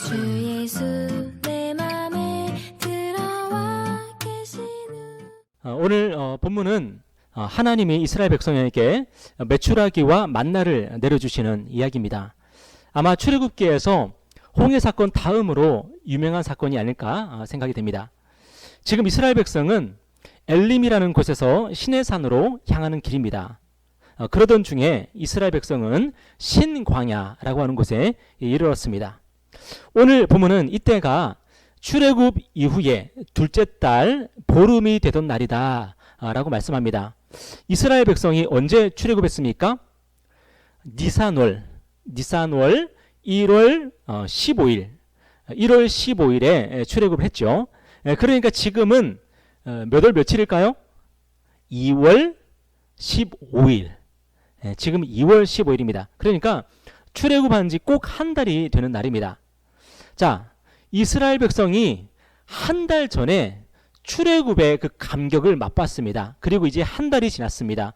주 예수 내 맘에 들어와 계시는 오늘 본문은 하나님이 이스라엘 백성에게 메추라기와 만나를 내려주시는 이야기입니다. 아마 출애굽기에서 홍해 사건 다음으로 유명한 사건이 아닐까 생각이 됩니다. 지금 이스라엘 백성은 엘림이라는 곳에서 시내산으로 향하는 길입니다. 그러던 중에 이스라엘 백성은 신광야라고 하는 곳에 이르렀습니다. 오늘 본문은 이때가 출애굽 이후에 둘째 달 보름이 되던 날이다 라고 말씀합니다. 이스라엘 백성이 언제 출애굽했습니까? 니산월 1월 15일 1월 15일에 출애굽을 했죠. 그러니까 지금은 몇 월 며칠일까요? 2월 15일. 지금 2월 15일입니다. 그러니까 출애굽한 지 꼭 한 달이 되는 날입니다. 자, 이스라엘 백성이 한 달 전에 출애굽의 그 감격을 맛봤습니다. 그리고 이제 한 달이 지났습니다.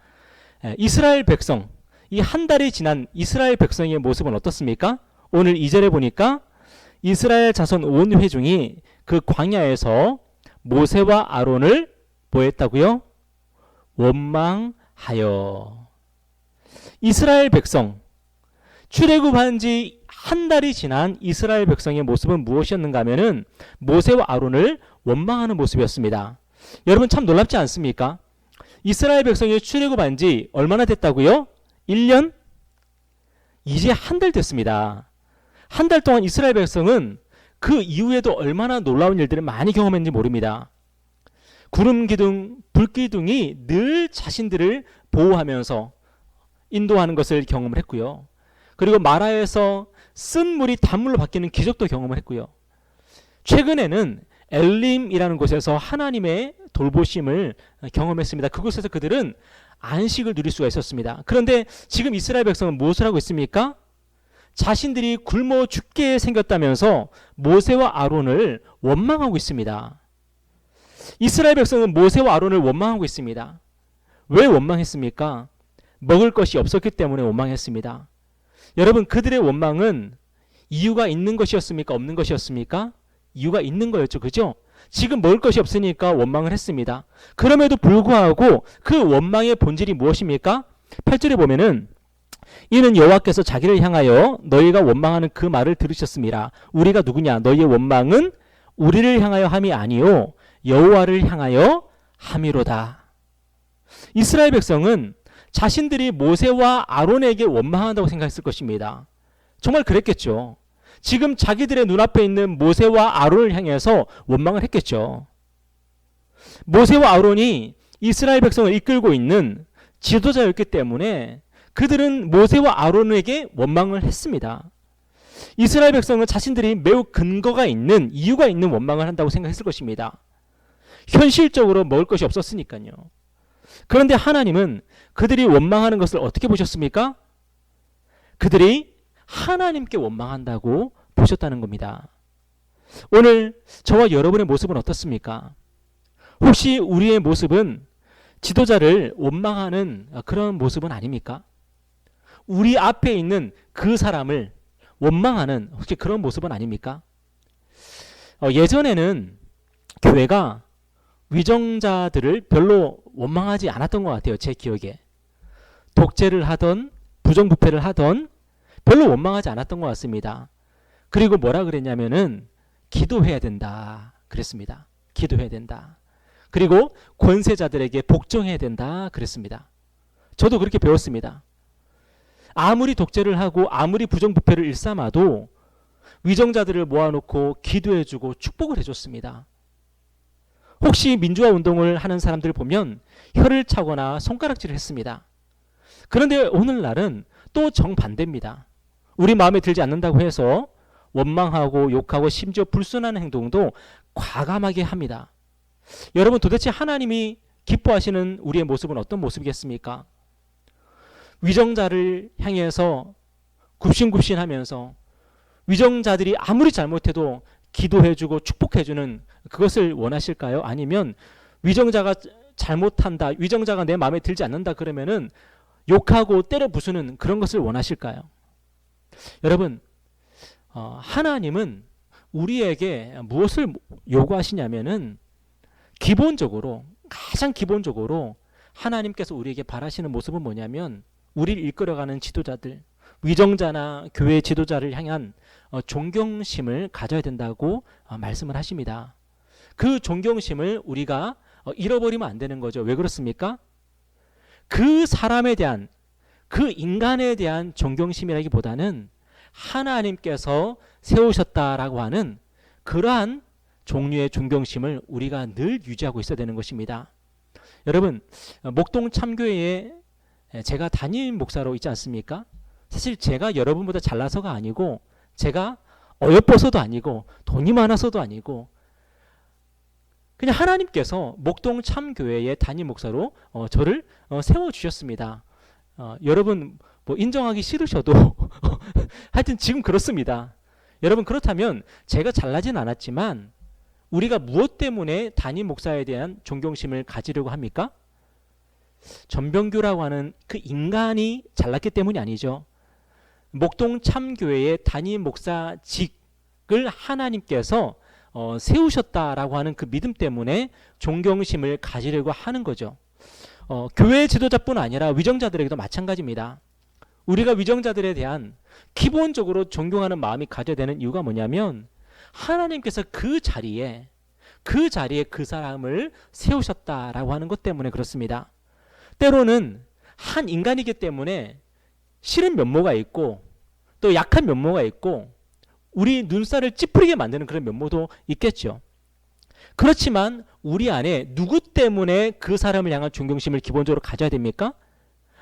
이스라엘 백성, 이 한 달이 지난 이스라엘 백성의 모습은 어떻습니까? 오늘 2절에 보니까 이스라엘 자손 온 회중이 그 광야에서 모세와 아론을 뭐 했다고요? 원망하여. 이스라엘 백성, 출애굽한 지 한 달이 지난 이스라엘 백성의 모습은 무엇이었는가 하면은 모세와 아론을 원망하는 모습이었습니다. 여러분 참 놀랍지 않습니까? 이스라엘 백성이 출애굽한 지 얼마나 됐다고요? 1년? 이제 한 달 됐습니다. 한 달 동안 이스라엘 백성은 그 이후에도 얼마나 놀라운 일들을 많이 경험했는지 모릅니다. 구름 기둥, 불 기둥이 늘 자신들을 보호하면서 인도하는 것을 경험을 했고요. 그리고 마라에서 쓴 물이 단물로 바뀌는 기적도 경험을 했고요. 최근에는 엘림이라는 곳에서 하나님의 돌보심을 경험했습니다. 그곳에서 그들은 안식을 누릴 수가 있었습니다. 그런데 지금 이스라엘 백성은 무엇을 하고 있습니까? 자신들이 굶어 죽게 생겼다면서 모세와 아론을 원망하고 있습니다. 이스라엘 백성은 모세와 아론을 원망하고 있습니다. 왜 원망했습니까? 먹을 것이 없었기 때문에 원망했습니다. 여러분, 그들의 원망은 이유가 있는 것이었습니까? 없는 것이었습니까? 이유가 있는 거였죠. 그죠? 지금 먹을 것이 없으니까 원망을 했습니다. 그럼에도 불구하고 그 원망의 본질이 무엇입니까? 8절에 보면은 이는 여호와께서 자기를 향하여 너희가 원망하는 그 말을 들으셨습니다. 우리가 누구냐? 너희의 원망은 우리를 향하여 함이 아니요 여호와를 향하여 함이로다. 이스라엘 백성은 자신들이 모세와 아론에게 원망한다고 생각했을 것입니다. 정말 그랬겠죠. 지금 자기들의 눈앞에 있는 모세와 아론을 향해서 원망을 했겠죠. 모세와 아론이 이스라엘 백성을 이끌고 있는 지도자였기 때문에 그들은 모세와 아론에게 원망을 했습니다. 이스라엘 백성은 자신들이 매우 근거가 있는 이유가 있는 원망을 한다고 생각했을 것입니다. 현실적으로 먹을 것이 없었으니까요. 그런데 하나님은 그들이 원망하는 것을 어떻게 보셨습니까? 그들이 하나님께 원망한다고 보셨다는 겁니다. 오늘 저와 여러분의 모습은 어떻습니까? 혹시 우리의 모습은 지도자를 원망하는 그런 모습은 아닙니까? 우리 앞에 있는 그 사람을 원망하는 혹시 그런 모습은 아닙니까? 예전에는 교회가 위정자들을 별로 원망하지 않았던 것 같아요. 제 기억에. 독재를 하던 부정부패를 하던 별로 원망하지 않았던 것 같습니다. 그리고 뭐라 그랬냐면은 기도해야 된다 그랬습니다. 기도해야 된다. 그리고 권세자들에게 복종해야 된다 그랬습니다. 저도 그렇게 배웠습니다. 아무리 독재를 하고 아무리 부정부패를 일삼아도 위정자들을 모아놓고 기도해주고 축복을 해줬습니다. 혹시 민주화 운동을 하는 사람들을 보면 혀를 차거나 손가락질을 했습니다. 그런데 오늘날은 또 정반대입니다. 우리 마음에 들지 않는다고 해서 원망하고 욕하고 심지어 불순한 행동도 과감하게 합니다. 여러분, 도대체 하나님이 기뻐하시는 우리의 모습은 어떤 모습이겠습니까? 위정자를 향해서 굽신굽신하면서 위정자들이 아무리 잘못해도 기도해주고 축복해주는 그것을 원하실까요? 아니면 위정자가 잘못한다, 위정자가 내 마음에 들지 않는다 그러면은 욕하고 때려 부수는 그런 것을 원하실까요? 여러분, 하나님은 우리에게 무엇을 요구하시냐면은 기본적으로, 가장 기본적으로 하나님께서 우리에게 바라시는 모습은 뭐냐면 우리를 이끌어가는 지도자들, 위정자나 교회 지도자를 향한 존경심을 가져야 된다고 말씀을 하십니다. 그 존경심을 우리가 잃어버리면 안 되는 거죠. 왜 그렇습니까? 그 사람에 대한, 그 인간에 대한 존경심이라기보다는 하나님께서 세우셨다라고 하는 그러한 종류의 존경심을 우리가 늘 유지하고 있어야 되는 것입니다. 여러분, 목동 참교회에 제가 담임 목사로 있지 않습니까? 사실 제가 여러분보다 잘나서가 아니고, 제가 어여뻐서도 아니고, 돈이 많아서도 아니고, 그냥 하나님께서 목동 참교회의 담임 목사로 저를 세워주셨습니다. 여러분 뭐 인정하기 싫으셔도 하여튼 지금 그렇습니다. 여러분, 그렇다면 제가 잘나진 않았지만 우리가 무엇 때문에 담임 목사에 대한 존경심을 가지려고 합니까? 전병규라고 하는 그 인간이 잘났기 때문이 아니죠. 목동 참교회의 담임 목사직을 하나님께서 세우셨다라고 하는 그 믿음 때문에 존경심을 가지려고 하는 거죠. 교회 지도자뿐 아니라 위정자들에게도 마찬가지입니다. 우리가 위정자들에 대한 기본적으로 존경하는 마음이 가져야 되는 이유가 뭐냐면 하나님께서 그 자리에 그 사람을 세우셨다라고 하는 것 때문에 그렇습니다. 때로는 한 인간이기 때문에 싫은 면모가 있고 또 약한 면모가 있고 우리 눈살을 찌푸리게 만드는 그런 면모도 있겠죠. 그렇지만 우리 안에 누구 때문에 그 사람을 향한 존경심을 기본적으로 가져야 됩니까?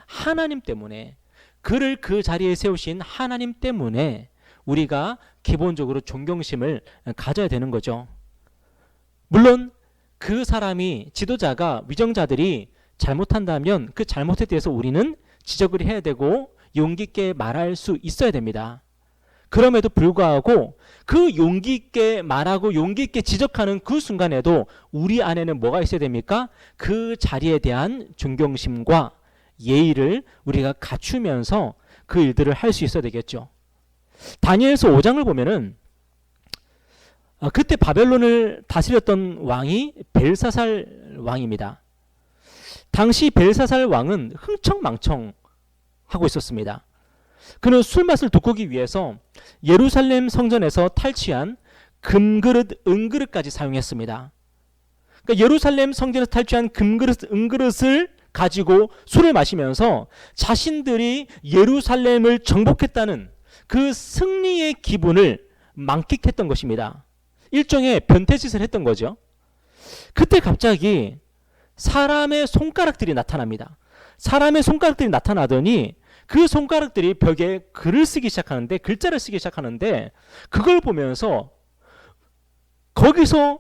하나님 때문에, 그를 그 자리에 세우신 하나님 때문에 우리가 기본적으로 존경심을 가져야 되는 거죠. 물론 그 사람이, 지도자가, 위정자들이 잘못한다면 그 잘못에 대해서 우리는 지적을 해야 되고 용기 있게 말할 수 있어야 됩니다. 그럼에도 불구하고 그 용기 있게 말하고 용기 있게 지적하는 그 순간에도 우리 안에는 뭐가 있어야 됩니까? 그 자리에 대한 존경심과 예의를 우리가 갖추면서 그 일들을 할 수 있어야 되겠죠. 다니엘서 5장을 보면은 그때 바벨론을 다스렸던 왕이 벨사살 왕입니다. 당시 벨사살 왕은 흥청망청 하고 있었습니다. 그는 술맛을 돋구기 위해서 예루살렘 성전에서 탈취한 금그릇, 은그릇까지 사용했습니다. 그러니까 예루살렘 성전에서 탈취한 금그릇, 은그릇을 가지고 술을 마시면서 자신들이 예루살렘을 정복했다는 그 승리의 기분을 만끽했던 것입니다. 일종의 변태짓을 했던 거죠. 그때 갑자기 사람의 손가락들이 나타납니다. 사람의 손가락들이 나타나더니 그 손가락들이 벽에 글을 쓰기 시작하는데, 글자를 쓰기 시작하는데, 그걸 보면서 거기서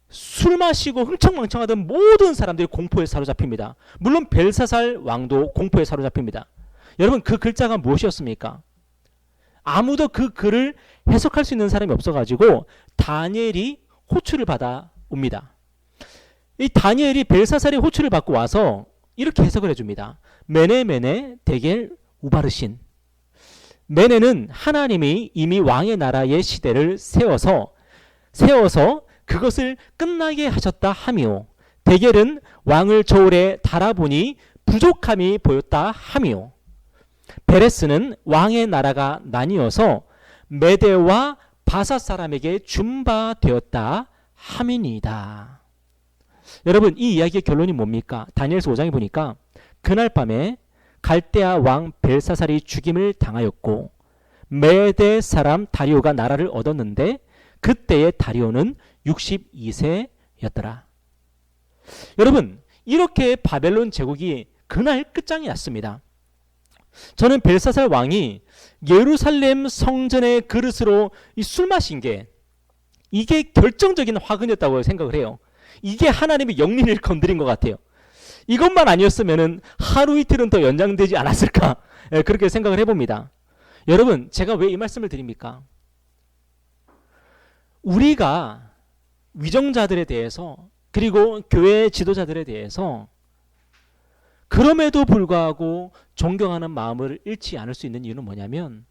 술 마시고 흥청망청하던 모든 사람들이 공포에 사로잡힙니다. 물론 벨사살 왕도 공포에 사로잡힙니다. 여러분, 그 글자가 무엇이었습니까? 아무도 그 글을 해석할 수 있는 사람이 없어가지고 다니엘이 호출을 받아 옵니다. 이 다니엘이 벨사살의 호출을 받고 와서 이렇게 해석을 해줍니다. 메네 메네 데겔 우바르신. 메네는 하나님이 이미 왕의 나라의 시대를 세워서 그것을 끝나게 하셨다 함이요. 데겔은 왕을 저울에 달아보니 부족함이 보였다 함이요. 베레스는 왕의 나라가 나뉘어서 메대와 바사 사람에게 준바되었다 함이니이다. 여러분, 이 이야기의 결론이 뭡니까? 다니엘서 5장에 보니까 그날 밤에 갈대아 왕 벨사살이 죽임을 당하였고 메대 사람 다리오가 나라를 얻었는데 그때의 다리오는 62세였더라. 여러분, 이렇게 바벨론 제국이 그날 끝장이 났습니다. 저는 벨사살 왕이 예루살렘 성전의 그릇으로 이 술 마신 게 이게 결정적인 화근이었다고 생각을 해요. 이게 하나님의 영린을 건드린 것 같아요. 이것만 아니었으면 하루 이틀은 더 연장되지 않았을까, 그렇게 생각을 해봅니다. 여러분, 제가 왜 이 말씀을 드립니까? 우리가 위정자들에 대해서, 그리고 교회 지도자들에 대해서 그럼에도 불구하고 존경하는 마음을 잃지 않을 수 있는 이유는 뭐냐면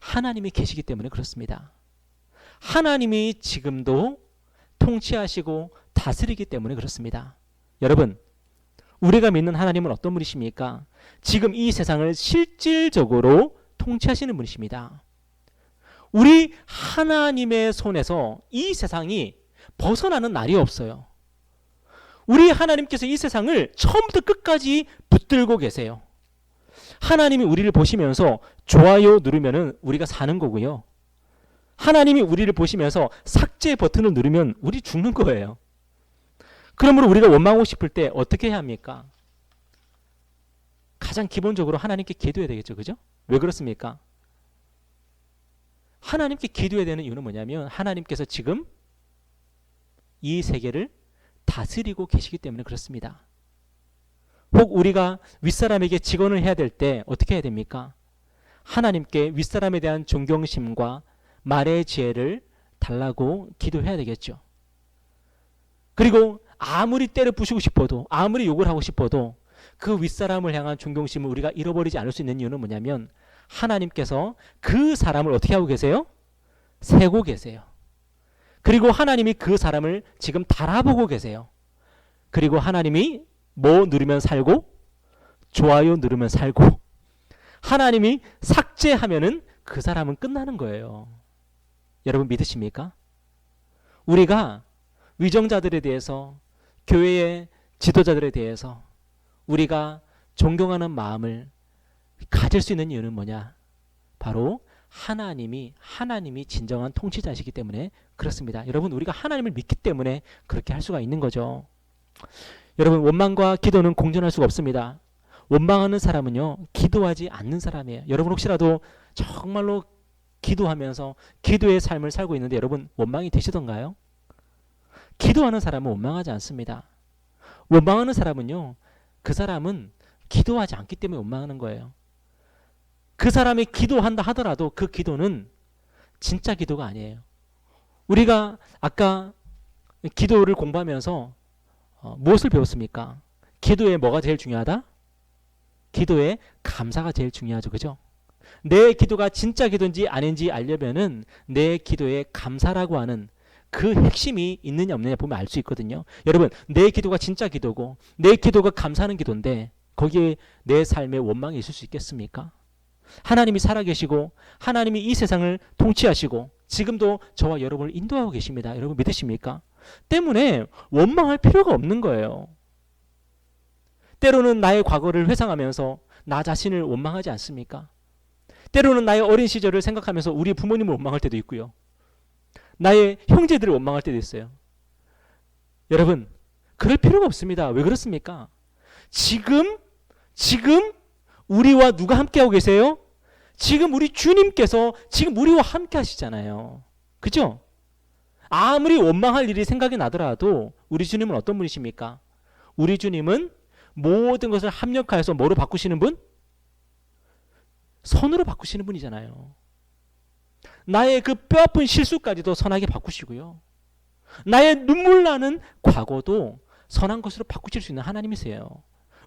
하나님이 계시기 때문에 그렇습니다. 하나님이 지금도 통치하시고 다스리기 때문에 그렇습니다. 여러분, 우리가 믿는 하나님은 어떤 분이십니까? 지금 이 세상을 실질적으로 통치하시는 분이십니다. 우리 하나님의 손에서 이 세상이 벗어나는 날이 없어요. 우리 하나님께서 이 세상을 처음부터 끝까지 붙들고 계세요. 하나님이 우리를 보시면서 좋아요 누르면 우리가 사는 거고요. 하나님이 우리를 보시면서 삭제 버튼을 누르면 우리 죽는 거예요. 그러므로 우리가 원망하고 싶을 때 어떻게 해야 합니까? 가장 기본적으로 하나님께 기도해야 되겠죠. 그죠? 왜 그렇습니까? 하나님께 기도해야 되는 이유는 뭐냐면 하나님께서 지금 이 세계를 다스리고 계시기 때문에 그렇습니다. 혹 우리가 윗사람에게 직언을 해야 될 때 어떻게 해야 됩니까? 하나님께 윗사람에 대한 존경심과 말의 지혜를 달라고 기도해야 되겠죠. 그리고 아무리 때려 부수고 싶어도 아무리 욕을 하고 싶어도 그 윗사람을 향한 존경심을 우리가 잃어버리지 않을 수 있는 이유는 뭐냐면 하나님께서 그 사람을 어떻게 하고 계세요? 세고 계세요. 그리고 하나님이 그 사람을 지금 달아보고 계세요. 그리고 하나님이 뭐 누르면 살고 좋아요 누르면 살고 하나님이 삭제하면은 그 사람은 끝나는 거예요. 여러분 믿으십니까? 우리가 위정자들에 대해서 교회의 지도자들에 대해서 우리가 존경하는 마음을 가질 수 있는 이유는 뭐냐? 바로 하나님이 진정한 통치자이시기 때문에 그렇습니다. 여러분 우리가 하나님을 믿기 때문에 그렇게 할 수가 있는 거죠. 여러분 원망과 기도는 공존할 수가 없습니다. 원망하는 사람은요 기도하지 않는 사람이에요. 여러분 혹시라도 정말로 기도하면서 기도의 삶을 살고 있는데 여러분 원망이 되시던가요? 기도하는 사람은 원망하지 않습니다. 원망하는 사람은요 그 사람은 기도하지 않기 때문에 원망하는 거예요. 그 사람이 기도한다 하더라도 그 기도는 진짜 기도가 아니에요. 우리가 아까 기도를 공부하면서 무엇을 배웠습니까? 기도에 뭐가 제일 중요하다? 기도에 감사가 제일 중요하죠. 그죠? 내 기도가 진짜 기도인지 아닌지 알려면은 내 기도에 감사라고 하는 그 핵심이 있느냐 없느냐 보면 알 수 있거든요. 여러분 내 기도가 진짜 기도고 내 기도가 감사하는 기도인데 거기에 내 삶에 원망이 있을 수 있겠습니까? 하나님이 살아계시고 하나님이 이 세상을 통치하시고 지금도 저와 여러분을 인도하고 계십니다. 여러분 믿으십니까? 때문에 원망할 필요가 없는 거예요. 때로는 나의 과거를 회상하면서 나 자신을 원망하지 않습니까? 때로는 나의 어린 시절을 생각하면서 우리 부모님을 원망할 때도 있고요. 나의 형제들을 원망할 때도 있어요. 여러분 그럴 필요가 없습니다. 왜 그렇습니까? 지금 우리와 누가 함께하고 계세요? 지금 우리 주님께서 지금 우리와 함께 하시잖아요. 그죠? 아무리 원망할 일이 생각이 나더라도 우리 주님은 어떤 분이십니까? 우리 주님은 모든 것을 합력하여서 뭐로 바꾸시는 분? 선으로 바꾸시는 분이잖아요. 나의 그 뼈아픈 실수까지도 선하게 바꾸시고요. 나의 눈물 나는 과거도 선한 것으로 바꾸실 수 있는 하나님이세요.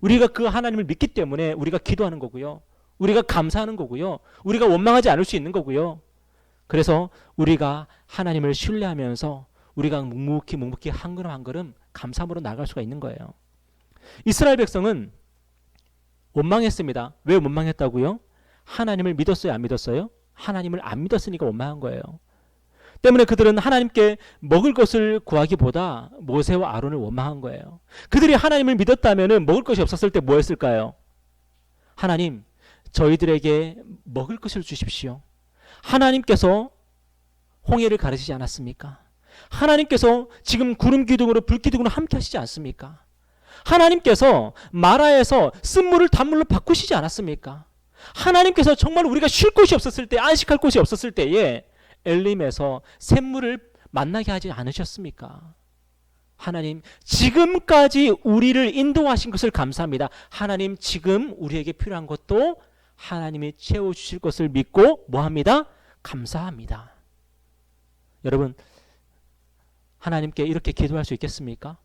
우리가 그 하나님을 믿기 때문에 우리가 기도하는 거고요. 우리가 감사하는 거고요. 우리가 원망하지 않을 수 있는 거고요. 그래서 우리가 하나님을 신뢰하면서 우리가 묵묵히 한 걸음 한 걸음 감사함으로 나아갈 수가 있는 거예요. 이스라엘 백성은 원망했습니다. 왜 원망했다고요? 하나님을 믿었어요? 안 믿었어요? 하나님을 안 믿었으니까 원망한 거예요. 때문에 그들은 하나님께 먹을 것을 구하기보다 모세와 아론을 원망한 거예요. 그들이 하나님을 믿었다면 먹을 것이 없었을 때 뭐 했을까요? 하나님, 저희들에게 먹을 것을 주십시오. 하나님께서 홍해를 가르치지 않았습니까? 하나님께서 지금 구름 기둥으로 불 기둥으로 함께 하시지 않습니까? 하나님께서 마라에서 쓴물을 단물로 바꾸시지 않았습니까? 하나님께서 정말 우리가 쉴 곳이 없었을 때, 안식할 곳이 없었을 때에 엘림에서 샘물을 만나게 하지 않으셨습니까? 하나님, 지금까지 우리를 인도하신 것을 감사합니다. 하나님, 지금 우리에게 필요한 것도 하나님이 채워주실 것을 믿고 뭐합니다? 감사합니다. 여러분, 하나님께 이렇게 기도할 수 있겠습니까?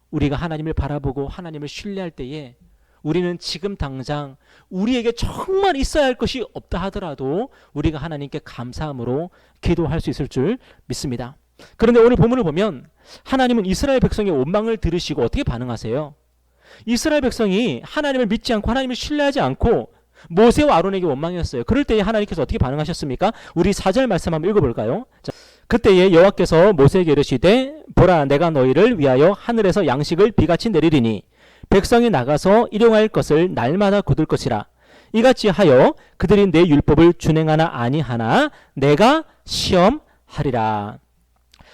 우리가 하나님을 바라보고 하나님을 신뢰할 때에 우리는 지금 당장 우리에게 정말 있어야 할 것이 없다 하더라도 우리가 하나님께 감사함으로 기도할 수 있을 줄 믿습니다. 그런데 오늘 본문을 보면 하나님은 이스라엘 백성의 원망을 들으시고 어떻게 반응하세요? 이스라엘 백성이 하나님을 믿지 않고 하나님을 신뢰하지 않고 모세와 아론에게 원망했어요. 그럴 때에 하나님께서 어떻게 반응하셨습니까? 우리 4절 말씀 한번 읽어볼까요? 자, 그때에 여호와께서 모세에게 이르시되 보라 내가 너희를 위하여 하늘에서 양식을 비같이 내리리니 백성이 나가서 일용할 것을 날마다 거둘 것이라. 이같이 하여 그들이 내 율법을 준행하나 아니하나 내가 시험하리라.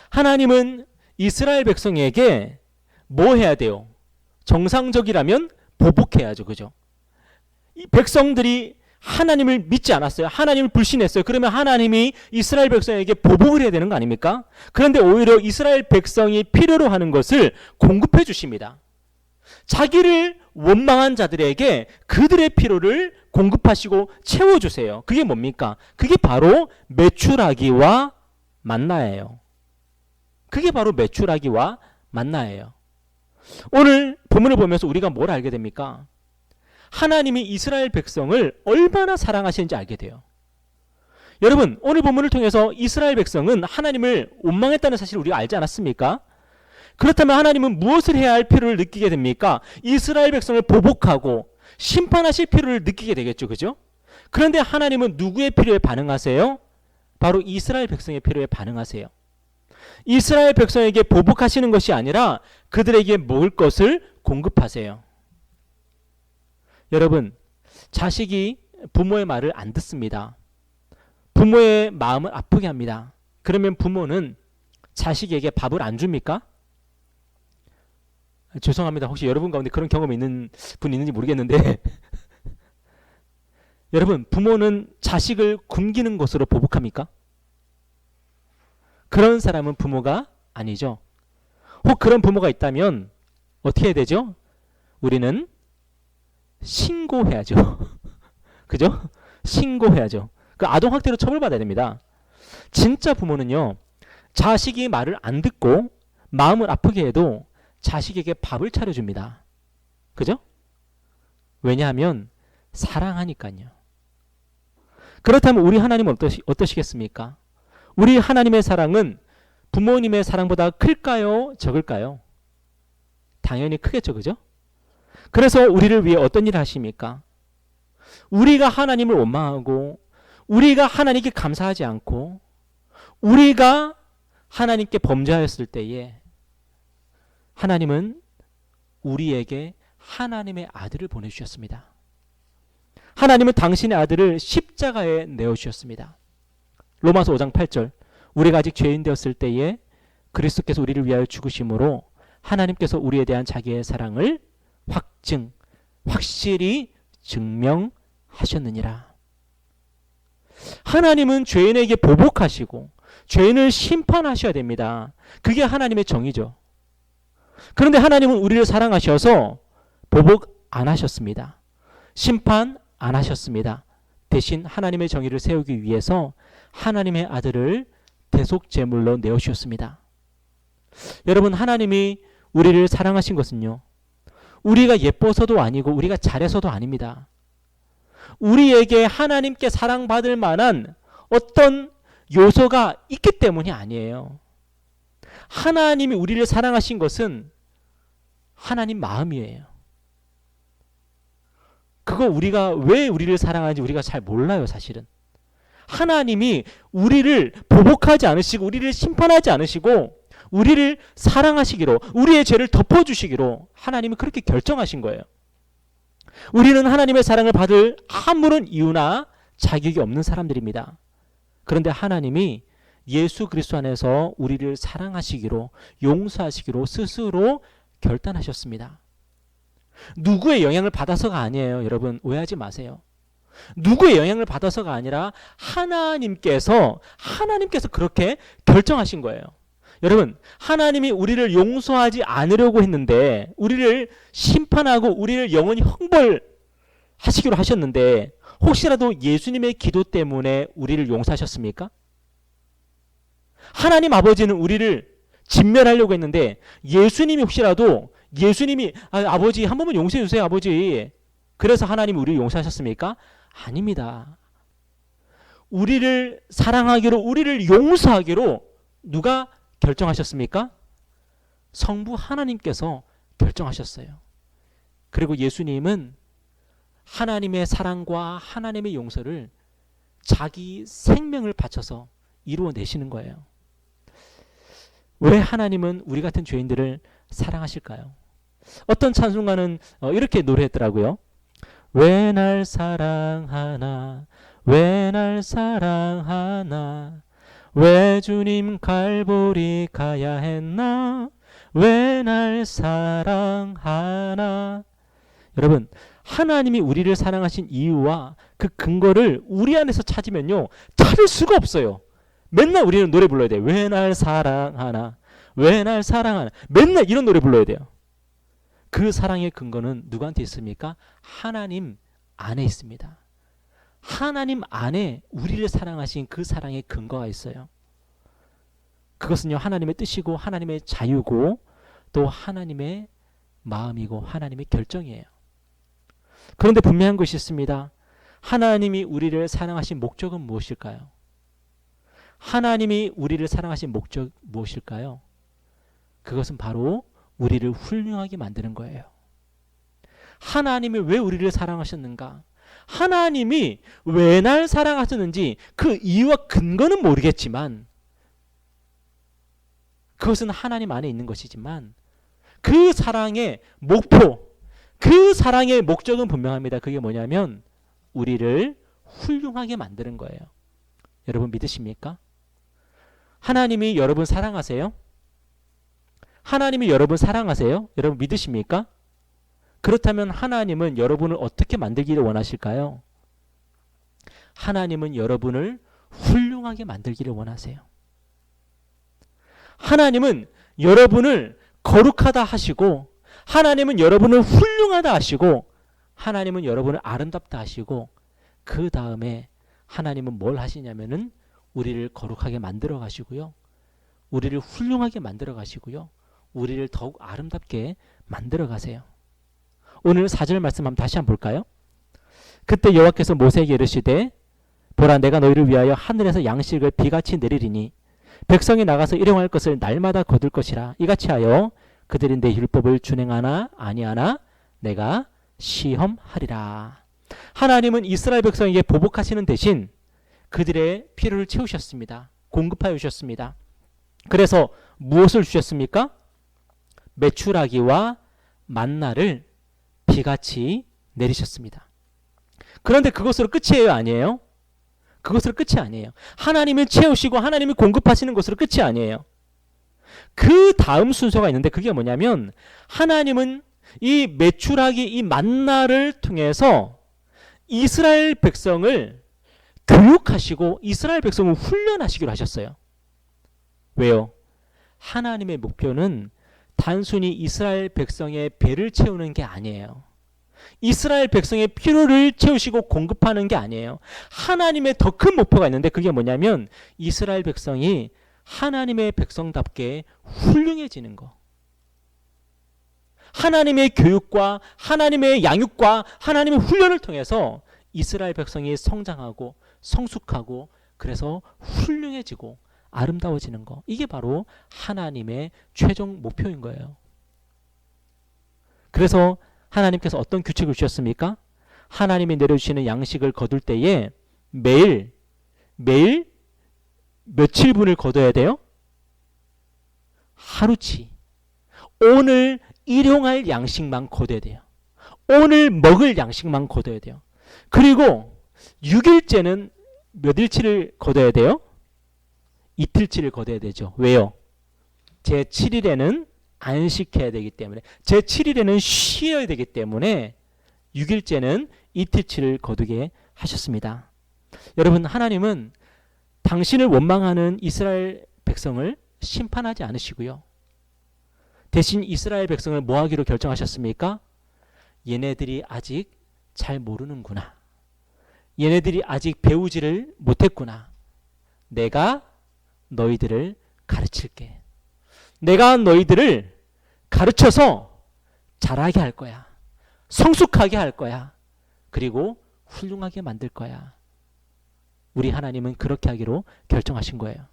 하나님은 이스라엘 백성에게 뭐 해야 돼요? 정상적이라면 보복해야죠. 그죠? 이 백성들이 하나님을 믿지 않았어요. 하나님을 불신했어요. 그러면 하나님이 이스라엘 백성에게 보복을 해야 되는 거 아닙니까? 그런데 오히려 이스라엘 백성이 필요로 하는 것을 공급해 주십니다. 자기를 원망한 자들에게 그들의 필요를 공급하시고 채워주세요. 그게 뭡니까? 그게 바로 메추라기와 만나예요. 그게 바로 메추라기와 만나예요. 오늘 본문을 보면서 우리가 뭘 알게 됩니까? 하나님이 이스라엘 백성을 얼마나 사랑하시는지 알게 돼요. 여러분, 오늘 본문을 통해서 이스라엘 백성은 하나님을 원망했다는 사실을 우리가 알지 않았습니까? 그렇다면 하나님은 무엇을 해야 할 필요를 느끼게 됩니까? 이스라엘 백성을 보복하고 심판하실 필요를 느끼게 되겠죠. 그죠? 그런데 하나님은 누구의 필요에 반응하세요? 바로 이스라엘 백성의 필요에 반응하세요. 이스라엘 백성에게 보복하시는 것이 아니라 그들에게 먹을 것을 공급하세요. 여러분, 자식이 부모의 말을 안 듣습니다. 부모의 마음을 아프게 합니다. 그러면 부모는 자식에게 밥을 안 줍니까? 죄송합니다. 혹시 여러분 가운데 그런 경험이 있는 분 있는지 모르겠는데 여러분, 부모는 자식을 굶기는 것으로 보복합니까? 그런 사람은 부모가 아니죠. 혹 그런 부모가 있다면 어떻게 해야 되죠? 우리는 신고해야죠. 그죠? 신고해야죠. 그 아동학대로 처벌받아야 됩니다. 진짜 부모는요, 자식이 말을 안 듣고 마음을 아프게 해도 자식에게 밥을 차려줍니다. 그죠? 왜냐하면 사랑하니까요. 그렇다면 우리 하나님은 어떠시겠습니까? 우리 하나님의 사랑은 부모님의 사랑보다 클까요? 적을까요? 당연히 크겠죠. 그죠? 그래서 우리를 위해 어떤 일을 하십니까? 우리가 하나님을 원망하고 우리가 하나님께 감사하지 않고 우리가 하나님께 범죄하였을 때에 하나님은 우리에게 하나님의 아들을 보내주셨습니다. 하나님은 당신의 아들을 십자가에 내어주셨습니다. 로마서 5장 8절, 우리가 아직 죄인 되었을 때에 그리스도께서 우리를 위하여 죽으심으로 하나님께서 우리에 대한 자기의 사랑을 확실히 증명하셨느니라. 하나님은 죄인에게 보복하시고 죄인을 심판하셔야 됩니다. 그게 하나님의 정의죠. 그런데 하나님은 우리를 사랑하셔서 보복 안 하셨습니다. 심판 안 하셨습니다. 대신 하나님의 정의를 세우기 위해서 하나님의 아들을 대속제물로 내어주셨습니다. 여러분, 하나님이 우리를 사랑하신 것은요, 우리가 예뻐서도 아니고 우리가 잘해서도 아닙니다. 우리에게 하나님께 사랑받을 만한 어떤 요소가 있기 때문이 아니에요. 하나님이 우리를 사랑하신 것은 하나님 마음이에요. 그거 우리가 왜 우리를 사랑하는지 우리가 잘 몰라요, 사실은. 하나님이 우리를 보복하지 않으시고 우리를 심판하지 않으시고 우리를 사랑하시기로, 우리의 죄를 덮어주시기로 하나님이 그렇게 결정하신 거예요. 우리는 하나님의 사랑을 받을 아무런 이유나 자격이 없는 사람들입니다. 그런데 하나님이 예수 그리스도 안에서 우리를 사랑하시기로, 용서하시기로 스스로 결단하셨습니다. 누구의 영향을 받아서가 아니에요. 여러분, 오해하지 마세요. 누구의 영향을 받아서가 아니라 하나님께서 그렇게 결정하신 거예요. 여러분, 하나님이 우리를 용서하지 않으려고 했는데, 우리를 심판하고 우리를 영원히 형벌하시기로 하셨는데, 혹시라도 예수님의 기도 때문에 우리를 용서하셨습니까? 하나님 아버지는 우리를 진멸하려고 했는데 예수님이 혹시라도 예수님이 아버지 한 번만 용서해 주세요 아버지. 그래서 하나님이 우리를 용서하셨습니까? 아닙니다. 우리를 사랑하기로 우리를 용서하기로 누가 결정하셨습니까? 성부 하나님께서 결정하셨어요. 그리고 예수님은 하나님의 사랑과 하나님의 용서를 자기 생명을 바쳐서 이루어내시는 거예요. 왜 하나님은 우리 같은 죄인들을 사랑하실까요? 어떤 찬송가는 이렇게 노래했더라고요. 왜 날 사랑하나 왜 날 사랑하나 왜 주님 갈보리 가야 했나 왜 날 사랑하나. 여러분, 하나님이 우리를 사랑하신 이유와 그 근거를 우리 안에서 찾으면요 찾을 수가 없어요. 맨날 우리는 노래 불러야 돼요. 왜 날 사랑하나 왜 날 사랑하나 맨날 이런 노래 불러야 돼요. 그 사랑의 근거는 누구한테 있습니까? 하나님 안에 있습니다. 하나님 안에 우리를 사랑하신 그 사랑의 근거가 있어요. 그것은요 하나님의 뜻이고 하나님의 자유고 또 하나님의 마음이고 하나님의 결정이에요. 그런데 분명한 것이 있습니다. 하나님이 우리를 사랑하신 목적은 무엇일까요? 하나님이 우리를 사랑하신 목적 무엇일까요? 그것은 바로 우리를 훌륭하게 만드는 거예요. 하나님이 왜 우리를 사랑하셨는가? 하나님이 왜 날 사랑하셨는지 그 이유와 근거는 모르겠지만 그것은 하나님 안에 있는 것이지만 그 사랑의 목표, 그 사랑의 목적은 분명합니다. 그게 뭐냐면 우리를 훌륭하게 만드는 거예요. 여러분 믿으십니까? 하나님이 여러분 사랑하세요? 하나님이 여러분 사랑하세요? 여러분 믿으십니까? 그렇다면 하나님은 여러분을 어떻게 만들기를 원하실까요? 하나님은 여러분을 훌륭하게 만들기를 원하세요. 하나님은 여러분을 거룩하다 하시고 하나님은 여러분을 훌륭하다 하시고 하나님은 여러분을 아름답다 하시고 그 다음에 하나님은 뭘 하시냐면은 우리를 거룩하게 만들어 가시고요. 우리를 훌륭하게 만들어 가시고요. 우리를 더욱 아름답게 만들어 가세요. 오늘 4절 말씀 한번 다시 한번 볼까요? 그때 여호와께서 모세에게 이르시되 보라 내가 너희를 위하여 하늘에서 양식을 비같이 내리리니 백성이 나가서 일용할 것을 날마다 거둘 것이라. 이같이 하여 그들이 내 율법을 준행하나 아니하나 내가 시험하리라. 하나님은 이스라엘 백성에게 보복하시는 대신 그들의 필요를 채우셨습니다. 공급하여 주셨습니다. 그래서 무엇을 주셨습니까? 메추라기와 만나를 비같이 내리셨습니다. 그런데 그것으로 끝이에요? 아니에요? 그것으로 끝이 아니에요. 하나님을 채우시고 하나님이 공급하시는 것으로 끝이 아니에요. 그 다음 순서가 있는데 그게 뭐냐면 하나님은 이 메추라기 이 만나를 통해서 이스라엘 백성을 교육하시고 이스라엘 백성을 훈련하시기로 하셨어요. 왜요? 하나님의 목표는 단순히 이스라엘 백성의 배를 채우는 게 아니에요. 이스라엘 백성의 필요를 채우시고 공급하는 게 아니에요. 하나님의 더 큰 목표가 있는데 그게 뭐냐면 이스라엘 백성이 하나님의 백성답게 훌륭해지는 거. 하나님의 교육과 하나님의 양육과 하나님의 훈련을 통해서 이스라엘 백성이 성장하고 성숙하고 그래서 훌륭해지고 아름다워지는 거. 이게 바로 하나님의 최종 목표인 거예요. 그래서 하나님께서 어떤 규칙을 주셨습니까? 하나님이 내려주시는 양식을 거둘 때에 매일 며칠분을 거둬야 돼요? 하루치. 오늘 일용할 양식만 거둬야 돼요. 오늘 먹을 양식만 거둬야 돼요. 그리고 6일째는 몇 일치를 거둬야 돼요? 이틀치를 거둬야 되죠. 왜요? 제7일에는 안식해야 되기 때문에 제7일에는 쉬어야 되기 때문에 6일째는 이틀치를 거두게 하셨습니다. 여러분 하나님은 당신을 원망하는 이스라엘 백성을 심판하지 않으시고요. 대신 이스라엘 백성을 뭐 하기로 결정하셨습니까? 얘네들이 아직 잘 모르는구나. 얘네들이 아직 배우지를 못했구나. 내가 너희들을 가르칠게. 내가 너희들을 가르쳐서 잘하게 할 거야. 성숙하게 할 거야. 그리고 훌륭하게 만들 거야. 우리 하나님은 그렇게 하기로 결정하신 거예요.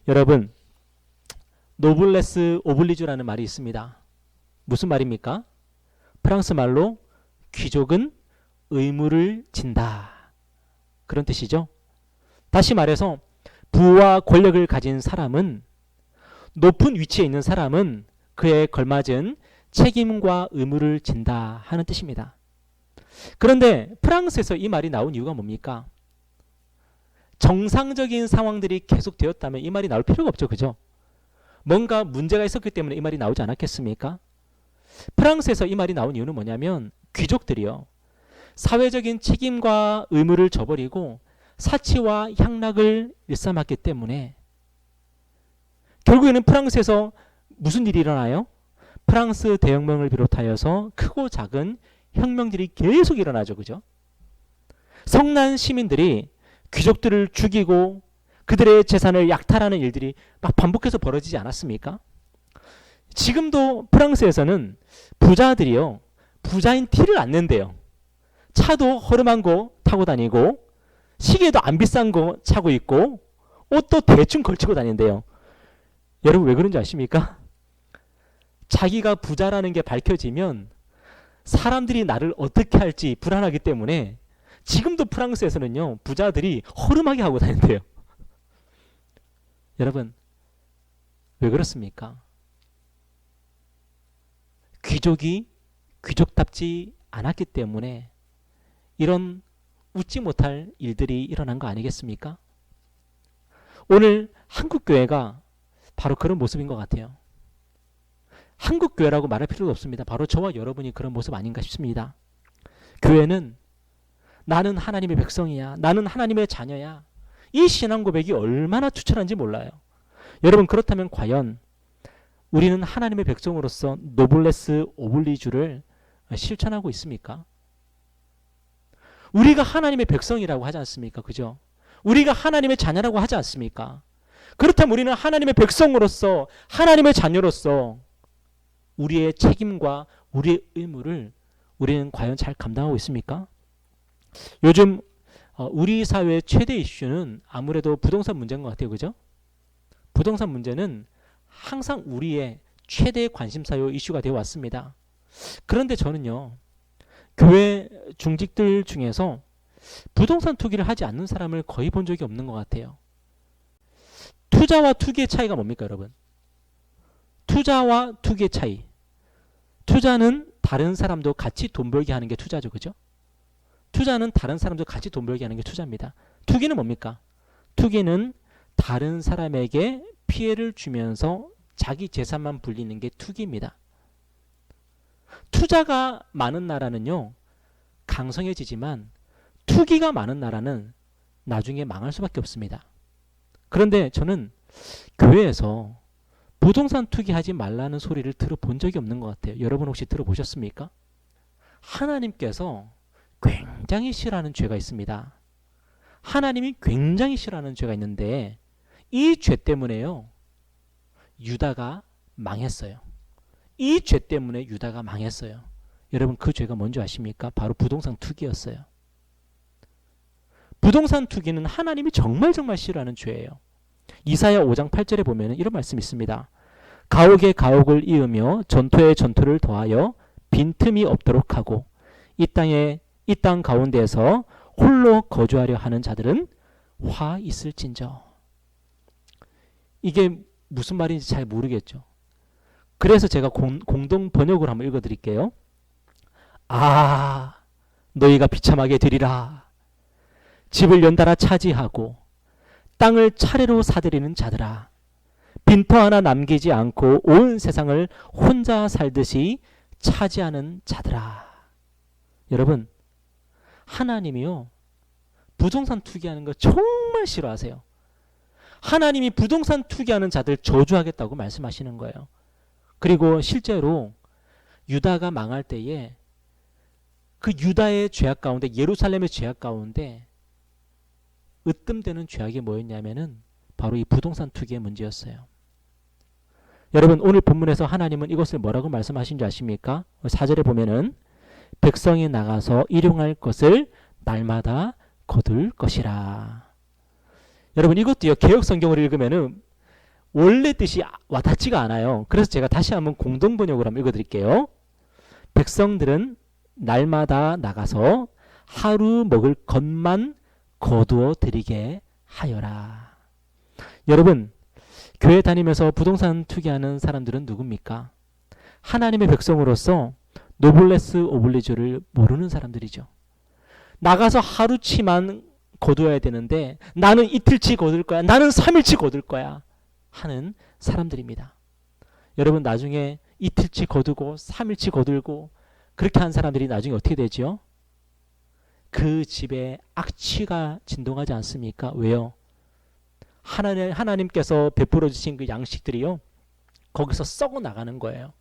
여러분, 노블레스 오블리주라는 말이 있습니다. 무슨 말입니까? 프랑스 말로 귀족은 의무를 진다. 그런 뜻이죠. 다시 말해서 부와 권력을 가진 사람은, 높은 위치에 있는 사람은 그에 걸맞은 책임과 의무를 진다 하는 뜻입니다. 그런데 프랑스에서 이 말이 나온 이유가 뭡니까? 정상적인 상황들이 계속되었다면 이 말이 나올 필요가 없죠. 그죠? 뭔가 문제가 있었기 때문에 이 말이 나오지 않았겠습니까? 프랑스에서 이 말이 나온 이유는 뭐냐면 귀족들이요, 사회적인 책임과 의무를 저버리고 사치와 향락을 일삼았기 때문에 결국에는 프랑스에서 무슨 일이 일어나요? 프랑스 대혁명을 비롯하여서 크고 작은 혁명들이 계속 일어나죠. 그죠? 성난 시민들이 귀족들을 죽이고 그들의 재산을 약탈하는 일들이 막 반복해서 벌어지지 않았습니까? 지금도 프랑스에서는 부자들이요, 부자인 티를 안 낸대요. 차도 허름한 거 타고 다니고 시계도 안 비싼 거 차고 있고 옷도 대충 걸치고 다닌대요. 여러분 왜 그런지 아십니까? 자기가 부자라는 게 밝혀지면 사람들이 나를 어떻게 할지 불안하기 때문에 지금도 프랑스에서는요, 부자들이 허름하게 하고 다닌대요. 여러분 왜 그렇습니까? 귀족이 귀족답지 않았기 때문에 이런 웃지 못할 일들이 일어난 거 아니겠습니까? 오늘 한국교회가 바로 그런 모습인 것 같아요. 한국교회라고 말할 필요도 없습니다. 바로 저와 여러분이 그런 모습 아닌가 싶습니다. 교회는 나는 하나님의 백성이야, 나는 하나님의 자녀야, 이 신앙 고백이 얼마나 추천한지 몰라요. 여러분 그렇다면 과연 우리는 하나님의 백성으로서 노블레스 오블리주를 실천하고 있습니까? 우리가 하나님의 백성이라고 하지 않습니까? 그죠? 우리가 하나님의 자녀라고 하지 않습니까? 그렇다면 우리는 하나님의 백성으로서, 하나님의 자녀로서 우리의 책임과 우리의 의무를 우리는 과연 잘 감당하고 있습니까? 요즘 우리 사회의 최대 이슈는 아무래도 부동산 문제인 것 같아요. 그죠? 부동산 문제는 항상 우리의 최대 관심사요 이슈가 되어 왔습니다. 그런데 저는요, 교회 중직들 중에서 부동산 투기를 하지 않는 사람을 거의 본 적이 없는 것 같아요. 투자와 투기의 차이가 뭡니까, 여러분? 투자와 투기의 차이. 투자는 다른 사람도 같이 돈 벌게 하는 게 투자죠. 그죠? 투자는 다른 사람도 같이 돈 벌게 하는 게 투자입니다. 투기는 뭡니까? 투기는 다른 사람에게 피해를 주면서 자기 재산만 불리는 게 투기입니다. 투자가 많은 나라는요, 강성해지지만 투기가 많은 나라는 나중에 망할 수밖에 없습니다. 그런데 저는 교회에서 부동산 투기하지 말라는 소리를 들어본 적이 없는 것 같아요. 여러분 혹시 들어보셨습니까? 하나님께서 굉장히 싫어하는 죄가 있습니다. 하나님이 굉장히 싫어하는 죄가 있는데 이 죄 때문에요, 유다가 망했어요. 이 죄 때문에 유다가 망했어요. 여러분 그 죄가 뭔지 아십니까? 바로 부동산 투기였어요. 부동산 투기는 하나님이 정말 싫어하는 죄예요. 이사야 5장 8절에 보면 이런 말씀이 있습니다. 가옥에 가옥을 이으며 전토에 전토를 더하여 빈틈이 없도록 하고 이 땅 가운데에서 홀로 거주하려 하는 자들은 화 있을진저. 이게 무슨 말인지 잘 모르겠죠. 그래서 제가 공동 번역으로 한번 읽어드릴게요. 아, 너희가 비참하게 되리라. 집을 연달아 차지하고 땅을 차례로 사들이는 자들아, 빈터 하나 남기지 않고 온 세상을 혼자 살듯이 차지하는 자들아. 여러분, 하나님이요, 부동산 투기하는 거 정말 싫어하세요. 하나님이 부동산 투기하는 자들 저주하겠다고 말씀하시는 거예요. 그리고 실제로 유다가 망할 때에 그 유다의 죄악 가운데, 예루살렘의 죄악 가운데 으뜸되는 죄악이 뭐였냐면은 바로 이 부동산 투기의 문제였어요. 여러분 오늘 본문에서 하나님은 이것을 뭐라고 말씀하신 줄 아십니까? 4절에 보면은 백성이 나가서 일용할 것을 날마다 거둘 것이라. 여러분 이것도요 개역 성경을 읽으면은 원래 뜻이 와닿지가 않아요. 그래서 제가 다시 한번 공동 번역으로 한번 읽어드릴게요. 백성들은 날마다 나가서 하루 먹을 것만 거두어 드리게 하여라. 여러분 교회 다니면서 부동산 투기하는 사람들은 누굽니까? 하나님의 백성으로서 노블레스 오블리주를 모르는 사람들이죠. 나가서 하루치만 거두어야 되는데 나는 이틀치 거둘 거야, 나는 3일치 거둘 거야 하는 사람들입니다. 여러분 나중에 이틀치 거두고 3일치 거들고 그렇게 한 사람들이 나중에 어떻게 되죠? 그 집에 악취가 진동하지 않습니까? 왜요? 하나님께서 베풀어 주신 그 양식들이요 거기서 썩어 나가는 거예요.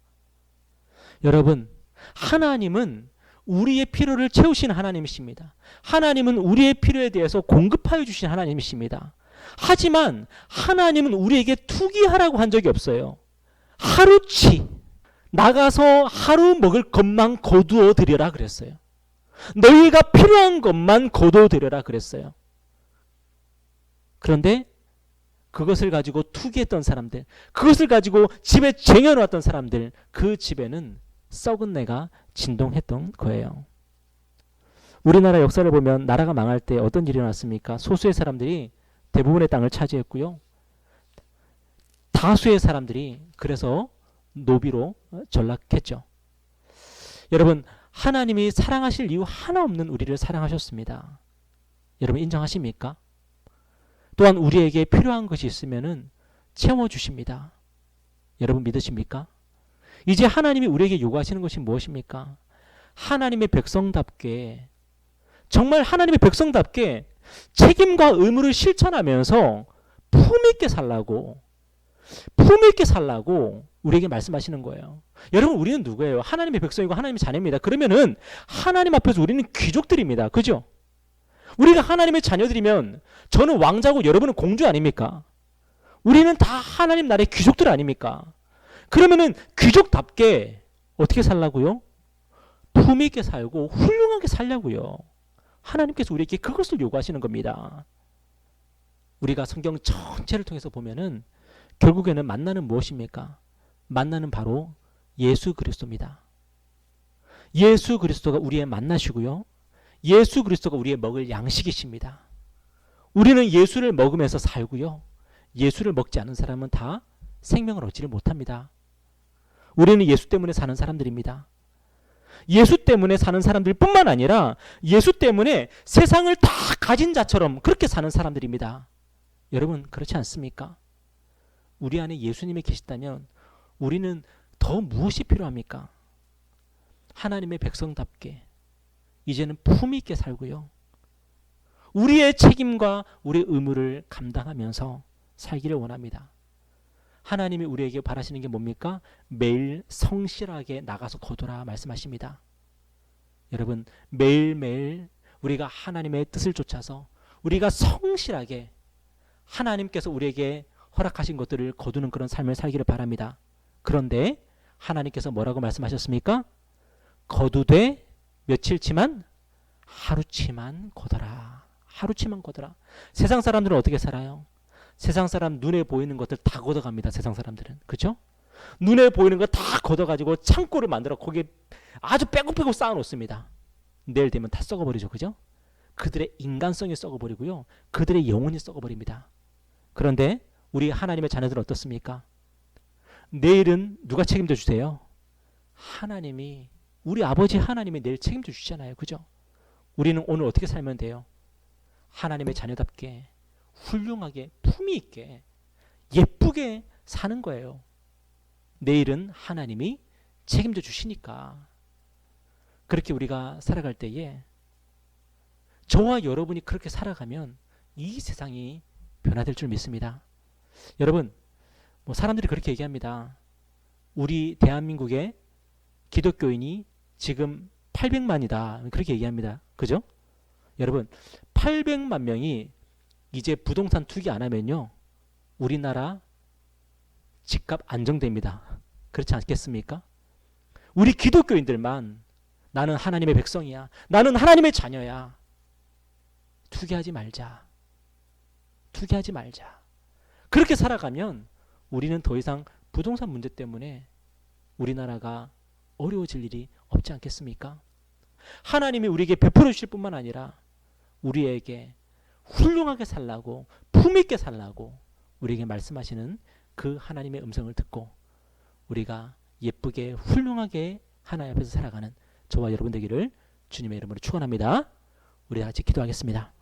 여러분 하나님은 우리의 필요를 채우시는 하나님이십니다. 하나님은 우리의 필요에 대해서 공급하여 주신 하나님이십니다. 하지만 하나님은 우리에게 투기하라고 한 적이 없어요. 하루치 나가서 하루 먹을 것만 거두어 드려라 그랬어요. 너희가 필요한 것만 거두어 드려라 그랬어요. 그런데 그것을 가지고 투기했던 사람들, 그것을 가지고 집에 쟁여놓았던 사람들, 그 집에는 썩은 내가 진동했던 거예요. 우리나라 역사를 보면 나라가 망할 때 어떤 일이 일어났습니까? 소수의 사람들이 대부분의 땅을 차지했고요. 다수의 사람들이 그래서 노비로 전락했죠. 여러분 하나님이 사랑하실 이유 하나 없는 우리를 사랑하셨습니다. 여러분 인정하십니까? 또한 우리에게 필요한 것이 있으면은 채워주십니다. 여러분 믿으십니까? 이제 하나님이 우리에게 요구하시는 것이 무엇입니까? 하나님의 백성답게 정말 하나님의 백성답게 책임과 의무를 실천하면서 품있게 살라고 우리에게 말씀하시는 거예요. 여러분 우리는 누구예요? 하나님의 백성이고 하나님의 자녀입니다. 그러면은 하나님 앞에서 우리는 귀족들입니다. 그죠? 우리가 하나님의 자녀들이면 저는 왕자고 여러분은 공주 아닙니까? 우리는 다 하나님 나라의 귀족들 아닙니까? 그러면은 귀족답게 어떻게 살라고요? 품위 있게 살고 훌륭하게 살려고요. 하나님께서 우리에게 그것을 요구하시는 겁니다. 우리가 성경 전체를 통해서 보면은 결국에는 만나는 무엇입니까? 만나는 바로 예수 그리스도입니다. 예수 그리스도가 우리의 만나시고요. 예수 그리스도가 우리의 먹을 양식이십니다. 우리는 예수를 먹으면서 살고요. 예수를 먹지 않은 사람은 다 생명을 얻지를 못합니다. 우리는 예수 때문에 사는 사람들입니다. 예수 때문에 사는 사람들뿐만 아니라 예수 때문에 세상을 다 가진 자처럼 그렇게 사는 사람들입니다. 여러분 그렇지 않습니까? 우리 안에 예수님이 계시다면 우리는 더 무엇이 필요합니까? 하나님의 백성답게 이제는 품위 있게 살고요. 우리의 책임과 우리의 의무를 감당하면서 살기를 원합니다. 하나님이 우리에게 바라시는 게 뭡니까? 매일 성실하게 나가서 거두라 말씀하십니다. 여러분 매일매일 우리가 하나님의 뜻을 쫓아서 우리가 성실하게 하나님께서 우리에게 허락하신 것들을 거두는 그런 삶을 살기를 바랍니다. 그런데 하나님께서 뭐라고 말씀하셨습니까? 거두되 며칠치만 하루치만 거둬라. 하루치만 거둬라. 세상 사람들은 어떻게 살아요? 세상 사람 눈에 보이는 것들 다 걷어갑니다. 세상 사람들은. 그렇죠? 눈에 보이는 거 다 걷어가지고 창고를 만들어 거기에 아주 빼곡빼곡 쌓아놓습니다. 내일 되면 다 썩어버리죠. 그죠? 그들의 인간성이 썩어버리고요. 그들의 영혼이 썩어버립니다. 그런데 우리 하나님의 자녀들은 어떻습니까? 내일은 누가 책임져 주세요? 하나님이 우리 아버지 하나님이 내일 책임져 주시잖아요. 그죠? 우리는 오늘 어떻게 살면 돼요? 하나님의 자녀답게 훌륭하게 품위 있게 예쁘게 사는 거예요. 내일은 하나님이 책임져 주시니까. 그렇게 우리가 살아갈 때에 저와 여러분이 그렇게 살아가면 이 세상이 변화될 줄 믿습니다. 여러분 뭐 사람들이 그렇게 얘기합니다. 우리 대한민국의 기독교인이 지금 800만이다 그렇게 얘기합니다. 그죠? 여러분 800만 명이 이제 부동산 투기 안 하면요 우리나라 집값 안정됩니다. 그렇지 않겠습니까? 우리 기독교인들만 나는 하나님의 백성이야. 나는 하나님의 자녀야. 투기하지 말자. 투기하지 말자. 그렇게 살아가면 우리는 더 이상 부동산 문제 때문에 우리나라가 어려워질 일이 없지 않겠습니까? 하나님이 우리에게 베풀어 주실 뿐만 아니라 우리에게 훌륭하게 살라고, 품있게 살라고 우리에게 말씀하시는 그 하나님의 음성을 듣고 우리가 예쁘게 훌륭하게 하나님 앞에서 살아가는 저와 여러분 되기를 주님의 이름으로 축원합니다. 우리 다 같이 기도하겠습니다.